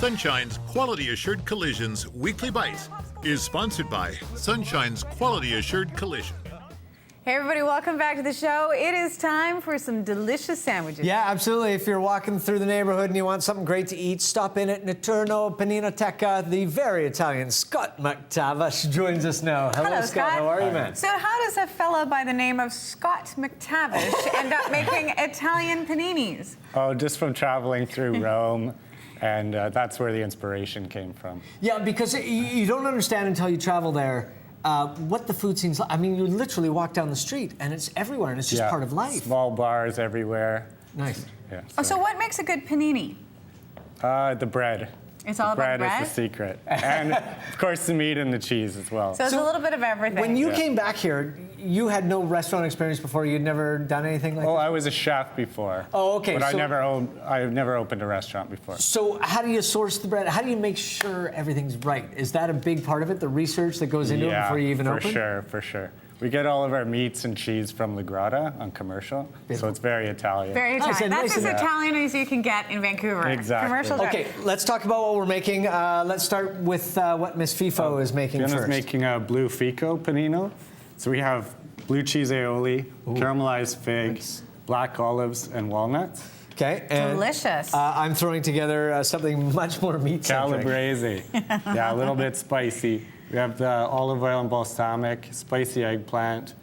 Sunshine's Quality Assured Collisions Weekly Bite is sponsored by Sunshine's Quality Assured Collision. Hey everybody, welcome back to the show. It is time for some delicious sandwiches. Yeah, absolutely. If you're walking through the neighborhood and you want something great to eat, stop in at Notturno Paninoteca. The very Italian Scott McTavish joins us now. Hello, Scott. How are you, man? So how does a fella by the name of Scott McTavish end up making Italian paninis? Oh, just from traveling through Rome, and that's where the inspiration came from. Yeah, because you don't understand until you travel there what the food scene's like. I mean, you literally walk down the street and it's everywhere and it's just part of life. Small bars everywhere. Nice. Yeah. So what makes a good panini? The bread. It's all the about bread? Bread is the secret. And, of course, the meat and the cheese as well. So it's a little bit of everything. When you came back here, you had no restaurant experience before? You'd never done anything like that? Oh, I was a chef before. Oh, okay. But I've never opened a restaurant before. So how do you source the bread? How do you make sure everything's right? Is that a big part of it, the research that goes into it before you even open? For sure. We get all of our meats and cheese from La Grata on Commercial, so it's very Italian. Very Italian. That's as Italian as you can get in Vancouver. Exactly. Commercial Okay, let's talk about what we're making. Let's start with what Miss FIFO is making Fiona's first. making a blue fico panino. So we have blue cheese aioli, caramelized figs, black olives, and walnuts. Okay. And, delicious. I'm throwing together something much more meat-centric. Calabrese. Yeah, a little bit spicy. We have the olive oil and balsamic, spicy eggplant,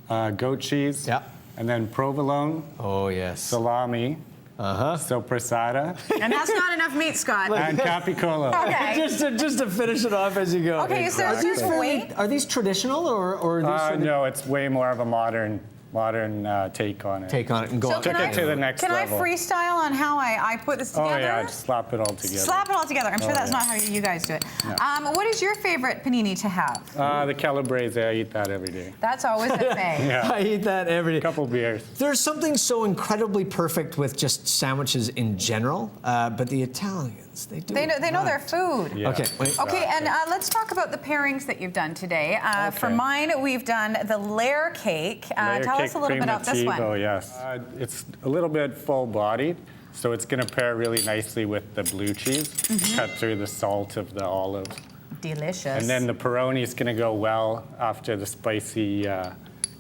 goat cheese, and then provolone, oh, yes. salami, soppressata, And that's not enough meat, Scott. and capicolo. Okay. just to finish it off as you go. Okay, Exactly. so just wait. Are these traditional or are these No, it's way more of a modern take on it. take on it and go So on? Took it to the next Can level. I freestyle on how I put this together? Oh yeah, just slap it all together. Slap it all together. I'm sure that's not how you guys do it. No. What is your favorite panini to have? The calabrese, I eat that every day. That's always the thing. Yeah. I eat that every day. A couple beers. There's something so incredibly perfect with just sandwiches in general, but the Italians, they do. They know their food. Yeah. Okay, wait. Okay, and let's talk about the pairings that you've done today. For mine, we've done the layer cake. Tell us a little bit about this one. Oh yes, it's a little bit full-bodied, so it's going to pair really nicely with the blue cheese, cut through the salt of the olives. Delicious. And then the Peroni is going to go well after the spicy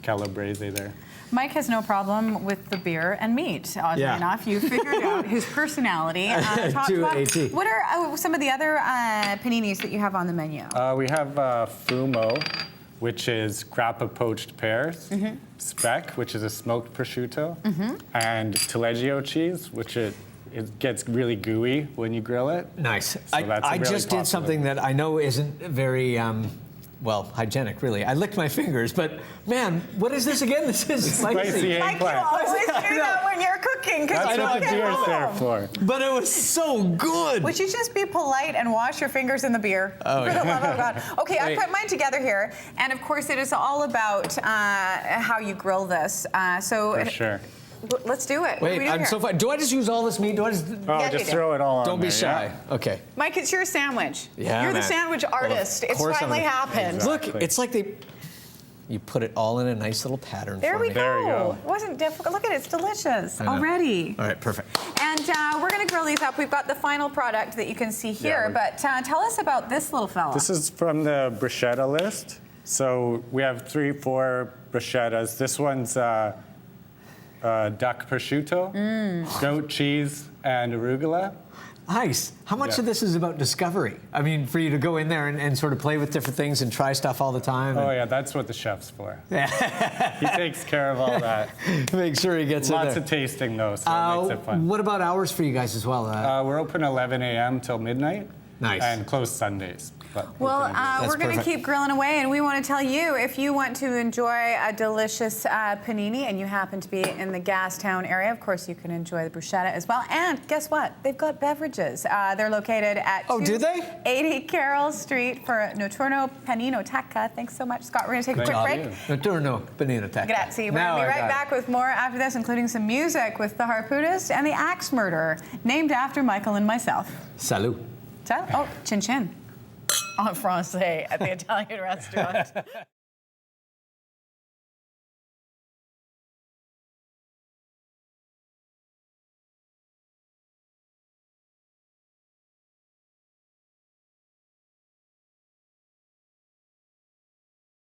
calabrese there. Mike has no problem with the beer and meat, oddly enough. You figured out his personality. What are some of the other paninis that you have on the menu? We have fumo, which is grappa poached pears, speck, which is a smoked prosciutto, and taleggio cheese, which it gets really gooey when you grill it. Nice. So I just did something that I know isn't very, well, hygienic, really. I licked my fingers, but man, what is this again? This is spicy Mike, you always do that when you're cooking. That's what the beer's there for. But it was so good. Would you just be polite and wash your fingers in the beer? Oh, for the love of God. Okay, Wait. I put mine together here, and of course it is all about how you grill this. For sure. Let's do it. Wait, I'm so fine. Do I just use all this meat? Do I just... Oh, just throw it all on Don't be there, shy. yeah. Okay. Mike, it's your sandwich. Yeah, You're the man. sandwich artist. It's finally happened. Exactly. Look, it's like you put it all in a nice little pattern There for we me. go. There we go. It wasn't difficult. Look at it, it's delicious I know. already. All right, perfect. And we're going to grill these up. We've got the final product that you can see here, but tell us about this little fella. This is from the bruschetta list. So we have 3-4 bruschettas. This one's duck prosciutto, goat cheese, and arugula. Nice. How much of this is about discovery? I mean, for you to go in there and sort of play with different things and try stuff all the time. Oh yeah, that's what the chef's for. He takes care of all that. Make sure he gets in there. Lots of tasting though, so it makes it fun. What about hours for you guys as well? We're open 11 a.m. till midnight. Nice. And closed Sundays. Well, we're going to perfect. keep grilling away, and we want to tell you, if you want to enjoy a delicious panini and you happen to be in the Gastown area, of course, you can enjoy the bruschetta as well. And guess what? They've got beverages. They're located at do they? 80 Carroll Street for Notturno Paninoteca. Thanks so much, Scott. We're going to take a quick break. Notturno Paninoteca. Grazie. We're going to be right back with more after this, including some music with the harpoonist and the axe murderer, named after Michael and myself. Salut. Oh, chin chin. En français at the Italian restaurant.